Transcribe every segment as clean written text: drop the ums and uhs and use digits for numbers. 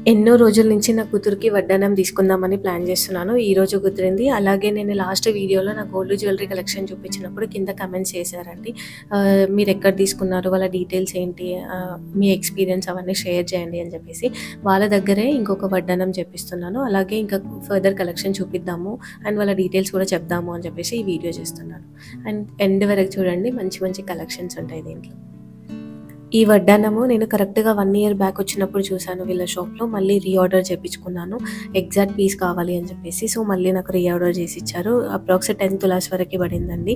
ఎన్నో రోజుల నుంచి నా కూతురికి వడ్డానం తీసుకుందామని ప్లాన్ చేస్తున్నాను. ఈరోజు కుదిరింది. అలాగే నేను లాస్ట్ వీడియోలో నా గోల్డ్ జ్యువెలరీ కలెక్షన్ చూపించినప్పుడు కింద కమెంట్స్ చేశారండి. మీరెక్కడ తీసుకున్నారు? వాళ్ళ డీటెయిల్స్ ఏంటి? మీ ఎక్స్‌పీరియన్స్ అవన్నీ షేర్ చేయండి అని చెప్పేసి. వాళ్ళ దగ్గరే ఇంకొక వడ్డానం చేపిస్తున్నాను. అలాగే ఇంకా ఫర్దర్ కలెక్షన్ చూపిద్దాము అండ్ వాళ్ళ డీటెయిల్స్ కూడా చెప్దాము అని చెప్పేసి ఈ వీడియో చేస్తున్నాను. అండ్ ఎండ్ వరకు చూడండి, మంచి మంచి కలెక్షన్స్ ఉంటాయి దీంట్లో. ఈ వడ్డానము నేను కరెక్ట్‌గా 1 ఇయర్ బ్యాక్ వచ్చినప్పుడు చూసాను వీళ్ళ షాప్‌లో. మళ్ళీ రీఆర్డర్ చేపించుకున్నాను. ఎగ్జాక్ట్ పీస్ కావాలి అని చెప్పేసి. సో, మళ్ళీ నాకు రీఆర్డర్ చేసి ఇచ్చారు. అప్రాక్స్ 10 తులాస్ వరకి పడిందండి.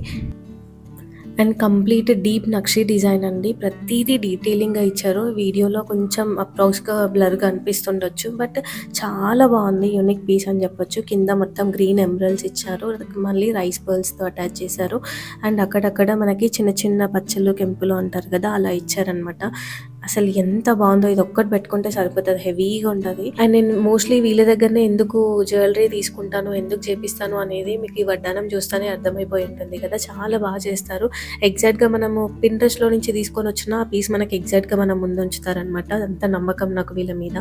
And complete deep nakshi design అండి. ప్రతీదీ డీటెయిలింగ్‌గా ఇచ్చారు. వీడియోలో కొంచెం అప్రాక్స్‌గా బ్లర్‌గా అనిపిస్తుండొచ్చు. బట్ చాలా బాగుంది. యూనిక్ పీస్ అని చెప్పొచ్చు. కింద మొత్తం గ్రీన్ ఎమరల్డ్స్ ఇచ్చారు. మళ్ళీ రైస్ పర్ల్స్‌తో అటాచ్ చేశారు. అండ్ అక్కడక్కడ మనకి చిన్న చిన్న పచ్చలు, కెంపులు అంటారు కదా, అలా ఇచ్చారనమాట. అసలు ఎంత బాగుందో! ఇది ఒక్కటి పెట్టుకుంటే సరిపోతది. హెవీగా ఉంటది. అండ్ నేను మోస్ట్లీ వీళ్ళ దగ్గరనే ఎందుకు జ్యువెలరీ తీసుకుంటాను, ఎందుకు చేపిస్తాను అనేది మీకు ఈ వడ్డానం చూస్తేనే అర్థమైపోయి ఉంటుంది కదా. చాలా బాగా చేస్తారు. ఎగ్జాక్ట్‌గా మనము పింట్రెస్ట్‌లో నుంచి తీసుకొని వచ్చిన ఆ పీస్ మనకి ఎగ్జాక్ట్‌గా మన ముందు ఉంచుతారనమాట. అంత నమ్మకం నాకు వీళ్ళ మీద.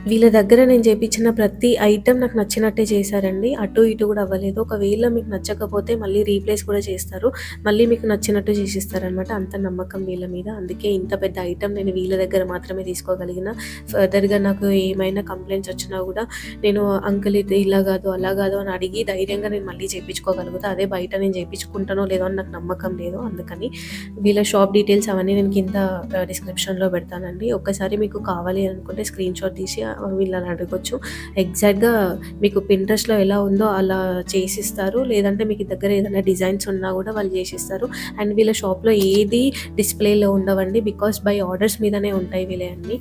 వీళ్ళ దగ్గర నేను చేపించిన ప్రతి ఐటెమ్ నాకు నచ్చినట్టే చేశారండి. అటు ఇటు కూడా అవ్వలేదు. ఒకవేళ మీకు నచ్చకపోతే మళ్ళీ రీప్లేస్ కూడా చేస్తారు. మళ్ళీ మీకు నచ్చినట్టు చేసిస్తారనమాట. అంత నమ్మకం వీళ్ళ మీద. అందుకే ఇంత పెద్ద ఐటెమ్ నేను వీళ్ళ దగ్గర మాత్రమే తీసుకోగలిగిన. ఫర్దర్‌గా నాకు ఏమైనా కంప్లైంట్స్ వచ్చినా కూడా నేను అంకుల్ ఇది ఇలా కాదు, అలా కాదు అని అడిగి ధైర్యంగా నేను మళ్ళీ చేపించుకోగలుగుతా. అదే బయట నేను చేపించుకుంటానో లేదో అని నాకు నమ్మకం లేదు. అందుకని వీళ్ళ షాప్ డీటెయిల్స్ అవన్నీ నేను కింద డిస్క్రిప్షన్‌లో పెడతానండి. ఒక్కసారి మీకు కావాలి అనుకుంటే స్క్రీన్‌షాట్ తీసి వీళ్ళని అడగొచ్చు. ఎగ్జాక్ట్‌గా మీకు పింట్రెస్ట్‌లో ఎలా ఉందో అలా చేసిస్తారు. లేదంటే మీకు దగ్గర ఏదైనా డిజైన్స్ ఉన్నా కూడా వాళ్ళు చేసిస్తారు. అండ్ వీళ్ళ షాప్‌లో ఏది డిస్‌ప్లేలో ఉండవండి. బికాస్ బై ఆర్డర్స్ మీదనే ఉంటాయి వీళ్ళయన్నీ.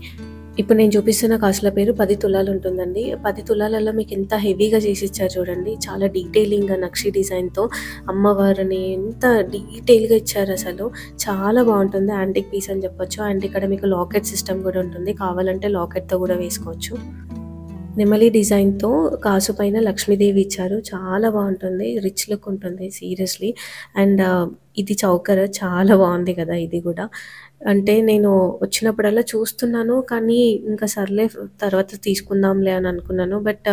ఇప్పుడు నేను చూపిస్తున్న కాసుల పేరు 10 తులాలు ఉంటుందండి. 10 తులాలలో మీకు ఎంత హెవీగా చేసిచ్చారు చూడండి. చాలా డీటెయిలింగ్‌గా నక్షి డిజైన్‌తో అమ్మవారిని ఎంత డీటెయిల్‌గా ఇచ్చారు అసలు. చాలా బాగుంటుంది. యాంటిక్ పీస్ అని చెప్పొచ్చు. అండ్ ఇక్కడ మీకు లాకెట్ సిస్టమ్ కూడా ఉంటుంది. కావాలంటే లాకెట్‌తో కూడా వేసుకోవచ్చు. నెమలి డిజైన్‌తో కాసు పైన లక్ష్మీదేవి ఇచ్చారు. చాలా బాగుంటుంది. రిచ్ లుక్ ఉంటుంది సీరియస్‌లీ. అండ్ ఇది చౌకర చాలా బాగుంది కదా ఇది కూడా. అంటే నేను వచ్చినప్పుడల్లా చూస్తున్నాను. కానీ ఇంకా సర్లే తర్వాత తీసుకుందాంలే అని అనుకున్నాను. బట్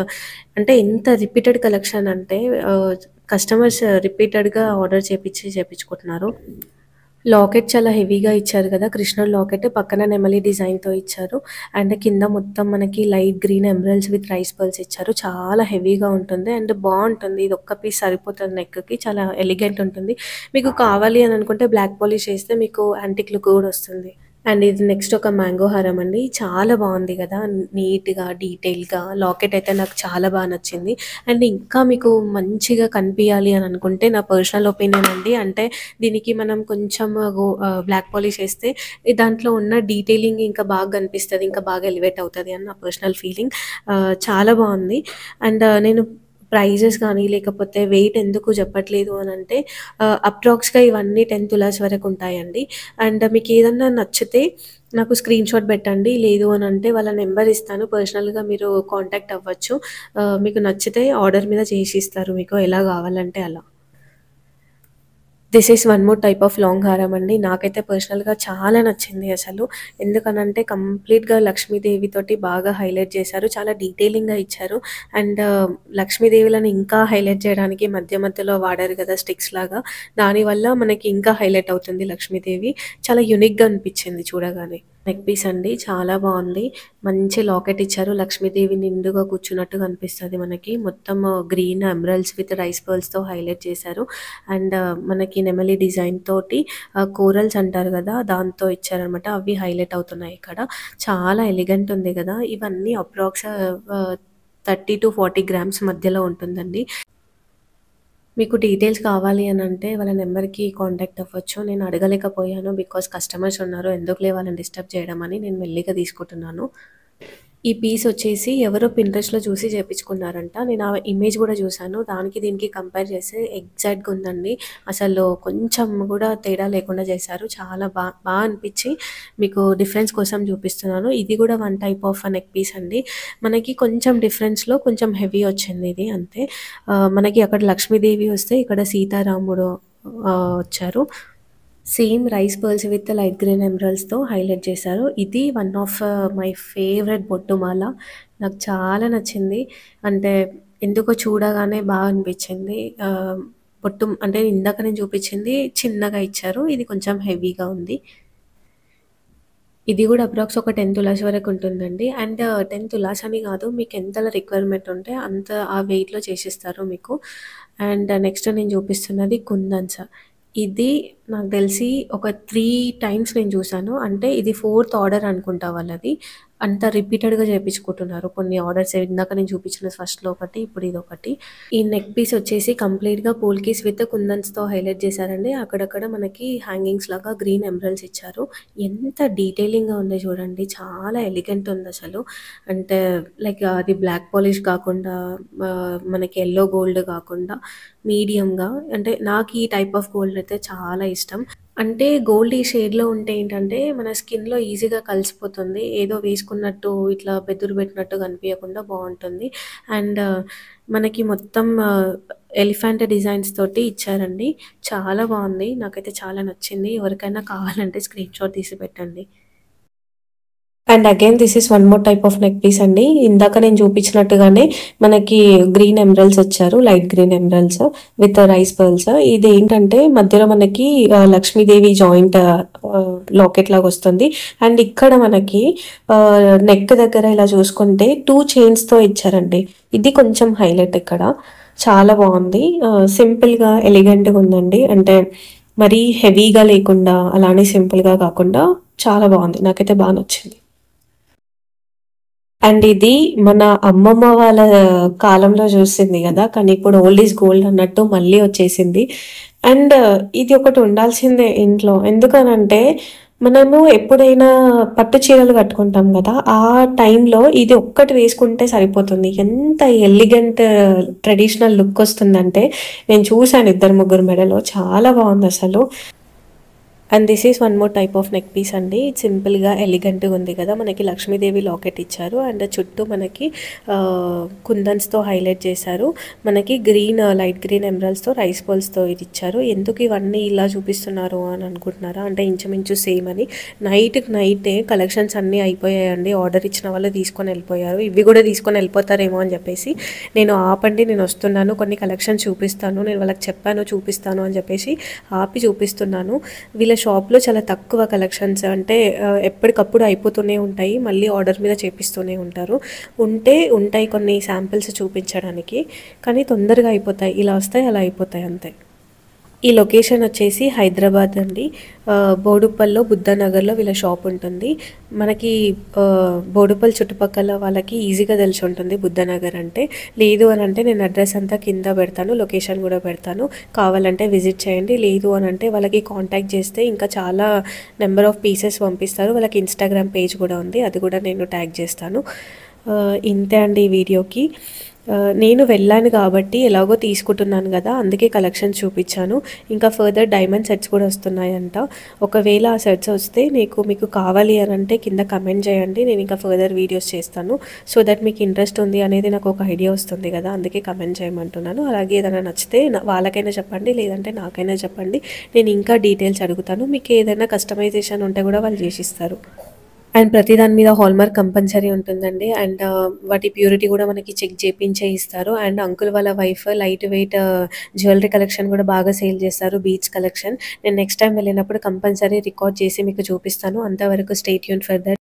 అంటే ఎంత రిపీటెడ్ కలెక్షన్ అంటే కస్టమర్స్ రిపీటెడ్‌గా ఆర్డర్ చేపించుకుంటున్నారు. లాకెట్ చాలా హెవీగా ఇచ్చారు కదా. కృష్ణుడి లాకెట్ పక్కన నెమలి డిజైన్‌తో ఇచ్చారు. అండ్ కింద మొత్తం మనకి light green emeralds with rice pearls ఇచ్చారు. చాలా హెవీగా ఉంటుంది అండ్ బాగుంటుంది. ఇది ఒక్క పీస్ సరిపోతుంది నెక్‌కి. చాలా ఎలిగెంట్ ఉంటుంది. మీకు కావాలి అని అనుకుంటే బ్లాక్ పాలిష్ చేస్తే మీకు యాంటిక్ లుక్ కూడా వస్తుంది. అండ్ ఇది నెక్స్ట్ ఒక మ్యాంగో హారం అండి. చాలా బాగుంది కదా. నీట్‌గా, డీటెయిల్‌గా లాకెట్ అయితే నాకు చాలా బాగా నచ్చింది. అండ్ ఇంకా మీకు మంచిగా కనిపియాలి అని అనుకుంటే నా పర్సనల్ ఒపీనియన్ అండి. అంటే దీనికి మనం కొంచెం బ్లాక్ పాలిష్ ఏస్తే దాంట్లో ఉన్న డీటెయిలింగ్ ఇంకా బాగా కనిపిస్తది. ఇంకా బాగా ఎలివేట్ అవుతది అని నా పర్సనల్ ఫీలింగ్. చాలా బాగుంది. అండ్ నేను ప్రైజెస్ గానీ, లేకపోతే వెయిట్ ఎందుకు చెప్పట్లేదు అనంటే అప్రాక్స్‌గా ఇవన్నీ 10 తులాస్ వరకు ఉంటాయండి. అండ్ మీకేదన్నా నచ్చితే నాకు స్క్రీన్‌షాట్ పెట్టండి. లేదు అనంటే వాళ్ళ నెంబర్ ఇస్తాను. పర్సనల్‌గా మీరు కాంటాక్ట్ అవ్వచ్చు. మీకు నచ్చితే ఆర్డర్ మీద చేసిస్తారు మీకు ఎలా కావాలంటే అలా. This is one more type of long హారం అండి. నాకైతే పర్సనల్‌గా చాలా నచ్చింది అసలు. ఎందుకనంటే కంప్లీట్‌గా లక్ష్మీదేవి తోటి బాగా హైలైట్ చేశారు. చాలా డీటెయిలింగ్‌గా ఇచ్చారు. అండ్ లక్ష్మీదేవులను ఇంకా హైలైట్ చేయడానికి మధ్య మధ్యలో వాడారు కదా స్టిక్స్ లాగా. దానివల్ల మనకి ఇంకా హైలైట్ అవుతుంది లక్ష్మీదేవి. చాలా యూనిక్‌గా అనిపించింది చూడగానే. నెక్ పీస్ అండి. చాలా బాగుంది. మంచి లాకెట్ ఇచ్చారు. లక్ష్మీదేవి నిండుగా కూర్చున్నట్టుగా అనిపిస్తది మనకి. మొత్తం గ్రీన్ ఎమరల్డ్స్ విత్ రైస్ పర్ల్స్‌తో హైలైట్ చేశారు. అండ్ మనకి నెమలి డిజైన్ తోటి కోరల్స్ అంటారు కదా, దాంతో ఇచ్చారనమాట. అవి హైలైట్ అవుతున్నాయి ఇక్కడ. చాలా ఎలిగెంట్ ఉంది కదా. ఇవన్నీ అప్రాక్స్ 30-40 గ్రామ్స్ మధ్యలో ఉంటుందండి. మీకు డీటెయిల్స్ కావాలి అనంటే వాళ్ళ నెంబర్‌కి కాంటాక్ట్ అవ్వచ్చు. నేను అడగలేకపోయాను. బికాజ్ కస్టమర్స్ ఉన్నారు. ఎందుకులే వాళ్ళని డిస్టర్బ్ చేయడం అని నేను మెల్లిగా తీసుకుంటున్నాను. ఈ పీస్ వచ్చేసి ఎవరో పింట్రెస్ట్‌లో చూసి చేపించుకున్నారంట. నేను ఆ ఇమేజ్ కూడా చూసాను. దానికి దీనికి కంపేర్ చేస్తే ఎగ్జాక్ట్‌గా ఉందండి. అసలు కొంచెం కూడా తేడా లేకుండా చేశారు. చాలా అనిపించి మీకు డిఫరెన్స్ కోసం చూపిస్తున్నాను. ఇది కూడా one type of neck piece అండి. మనకి కొంచెం డిఫరెన్స్‌లో కొంచెం హెవీ వచ్చింది ఇది అంతే. మనకి అక్కడ లక్ష్మీదేవి వస్తే ఇక్కడ సీతారాముడు వచ్చారు. Same rice pearls with light green ఎమరాల్డ్స్‌తో హైలైట్ చేశారు. ఇది వన్ ఆఫ్ మై ఫేవరెట్ బొట్టుమాల. నాకు చాలా నచ్చింది. అంటే ఎందుకో చూడగానే బాగా అనిపించింది. బొట్టు అంటే ఇందాక నేను చూపించింది చిన్నగా ఇచ్చారు. ఇది కొంచెం హెవీగా ఉంది. ఇది కూడా అప్రాక్స్ ఒక 10 తులాస్ వరకు ఉంటుందండి. అండ్ 10 తులాస్ అని కాదు, మీకు ఎంతలా రిక్వైర్మెంట్ ఉంటే అంత ఆ వెయిట్‌లో చేసిస్తారు మీకు. అండ్ నెక్స్ట్ నేను చూపిస్తున్నది కుందన్స్. ఇది నాకు తెలిసి ఒక 3 టైమ్స్ నేను చూసాను. అంటే ఇది ఫోర్త్ ఆర్డర్ అనుకుంటా వాళ్ళది. అంత రిపీటెడ్‌గా చేపించుకుంటున్నారు. కొన్ని ఆర్డర్స్ ఇందాక నేను చూపించిన ఫస్ట్‌లో ఒకటి, ఇప్పుడు ఇదొకటి. ఈ నెక్ పీస్ వచ్చేసి కంప్లీట్‌గా పోల్కీస్ విత్ కుందన్స్‌తో హైలైట్ చేశారండి. అక్కడక్కడ మనకి హ్యాంగింగ్స్ లాగా గ్రీన్ ఎమరాల్డ్స్ ఇచ్చారు. ఎంత డీటెయిలింగ్‌గా ఉందో చూడండి. చాలా ఎలిగెంట్ ఉందసలు. అంటే లైక్ అది బ్లాక్ పాలిష్ కాకుండా మనకి యెల్లో గోల్డ్ కాకుండా మీడియంగా, అంటే నాకు ఈ టైప్ ఆఫ్ గోల్డ్ అయితే చాలా ఇష్టం. అంటే గోల్డ్ ఈ షేడ్‌లో ఉంటే ఏంటంటే మన స్కిన్‌లో ఈజీగా కలిసిపోతుంది. ఏదో వేసుకున్నట్టు ఇట్లా బెదురు పెట్టినట్టు కనిపియకుండా బావుంటుంది. అండ్ మనకి మొత్తం ఎలిఫెంట్ డిజైన్స్ తోటి ఇచ్చారండి. చాలా బావుంది. నాకైతే చాలా నచ్చింది. ఎవరికైనా కావాలంటే స్క్రీన్‌షాట్ తీసి పెట్టండి. And again this is one more type of neck piece అండి. ఇందాక నేను చూపించినట్టుగానే మనకి గ్రీన్ ఎమరాల్డ్స్ వచ్చారు. Light green emeralds with rice pearls. ఇది ఏంటంటే మధ్యలో మనకి లక్ష్మీదేవి జాయింట్ లాకెట్ లాగా వస్తుంది. అండ్ ఇక్కడ మనకి నెక్ దగ్గర ఇలా చూసుకుంటే 2 చైన్స్‌తో ఇచ్చారండి. ఇది కొంచెం హైలైట్ ఇక్కడ. చాలా బాగుంది. సింపుల్‌గా ఎలిగెంట్‌గా ఉందండి. అంటే మరీ హెవీగా లేకుండా అలానే సింపుల్‌గా కాకుండా చాలా బాగుంది. నాకైతే బాగా నచ్చింది. అండ్ ఇది మన అమ్మమ్మ వాళ్ళ కాలంలో చూసింది గదా! కానీ ఇప్పుడు ఓల్డ్ ఈజ్ గోల్డ్ అన్నట్టు మళ్ళీ వచ్చేసింది. అండ్ ఇది ఒకటి ఉండాల్సిందే ఇంట్లో. ఎందుకనంటే మనము ఎప్పుడైనా పట్టు చీరలు కట్టుకుంటాం గదా! ఆ టైంలో ఇది ఒక్కటి వేసుకుంటే సరిపోతుంది. ఎంత ఎలిగెంట్ ట్రెడిషనల్ లుక్ వస్తుందంటే నేను చూసాను ఇద్దరు ముగ్గురు మెడలో. చాలా బావుందసలు. And this is one more type of neck piece అండి. సింపుల్‌గా ఎలిగెంట్‌గా ఉంది కదా! మనకి లక్ష్మీదేవి లాకెట్ ఇచ్చారు. అండ్ చుట్టూ మనకి కుందన్స్‌తో హైలైట్ చేశారు. మనకి గ్రీన్ లైట్ గ్రీన్ ఎమరాల్డ్స్‌తో రైస్ పర్ల్స్‌తో ఇది ఇచ్చారు. ఎందుకు ఇవన్నీ ఇలా చూపిస్తున్నారు అని అనుకుంటున్నారా? అంటే ఇంచుమించు సేమ్ అని. నైట్‌కి నైటే కలెక్షన్స్ అన్నీ అయిపోయాయండి. ఆర్డర్ ఇచ్చిన వాళ్ళు తీసుకొని వెళ్ళిపోయారు. ఇవి కూడా తీసుకొని వెళ్ళిపోతారేమో అని చెప్పేసి నేను ఆపండి, నేను వస్తున్నాను, కొన్ని కలెక్షన్ చూపిస్తాను, నేను వాళ్ళకి చెప్పాను చూపిస్తాను అని చెప్పేసి ఆపి చూపిస్తున్నాను. వీళ్ళ షాప్‌లో చాలా తక్కువ కలెక్షన్స్, అంటే ఎప్పటికప్పుడు అయిపోతూనే ఉంటాయి. మళ్ళీ ఆర్డర్ మీద చేపిస్తూనే ఉంటారు. ఉంటాయి కొన్ని శాంపిల్స్ చూపించడానికి. కానీ తొందరగా అయిపోతాయి. ఇలా వస్తాయి, అలా అయిపోతాయి అంతే. ఈ లొకేషన్ వచ్చేసి హైదరాబాద్ అండి. బోడుప్పల్లో బుద్ధనగర్లో వీళ్ళ షాప్ ఉంటుంది. మనకి బోడుప్పల్ చుట్టుపక్కల వాళ్ళకి ఈజీగా తెలిసి ఉంటుంది బుద్ధనగర్ అంటే. లేదు అని అంటే నేను అడ్రస్ అంతా కింద పెడతాను, లొకేషన్ కూడా పెడతాను, కావాలంటే విజిట్ చేయండి. లేదు అని అంటే వాళ్ళకి కాంటాక్ట్ చేస్తే ఇంకా చాలా నెంబర్ ఆఫ్ పీసెస్ పంపిస్తారు. వాళ్ళకి ఇన్స్టాగ్రామ్ పేజ్ కూడా ఉంది, అది కూడా నేను ట్యాగ్ చేస్తాను. ఇంతే అండి ఈ వీడియోకి. నేను వెళ్ళాను కాబట్టి ఎలాగో తీసుకుంటున్నాను కదా, అందుకే కలెక్షన్స్ చూపించాను. ఇంకా ఫర్దర్ డైమండ్ సెట్స్ కూడా వస్తున్నాయంట. ఒకవేళ ఆ సెట్స్ వస్తే మీకు కావాలి అని అంటే కింద కమెంట్ చేయండి. నేను ఇంకా ఫర్దర్ వీడియోస్ చేస్తాను. సో దట్ మీకు ఇంట్రెస్ట్ ఉంది అనేది నాకు ఒక ఐడియా వస్తుంది కదా, అందుకే కమెంట్ చేయమంటున్నాను. అలాగే ఏదైనా నచ్చితే వాళ్ళకైనా చెప్పండి, లేదంటే నాకైనా చెప్పండి. నేను ఇంకా డీటెయిల్స్ అడుగుతాను. మీకు ఏదైనా కస్టమైజేషన్ ఉంటే కూడా వాళ్ళు చేసిస్తారు. అండ్ ప్రతి దాని మీద హాల్మార్క్ కంపల్సరీ ఉంటుందండి. అండ్ వాటి ప్యూరిటీ కూడా మనకి చెక్ చేపించే ఇస్తారు. అండ్ అంకుల్ వాళ్ళ wife light weight jewellery collection కూడా బాగా సేల్ చేస్తారు, బీచ్ కలెక్షన్. నేను నెక్స్ట్ టైం వెళ్ళినప్పుడు కంపల్సరీ రికార్డ్ చేసి మీకు చూపిస్తాను. అంతవరకు స్టే ట్యూన్ ఫర్ దట్.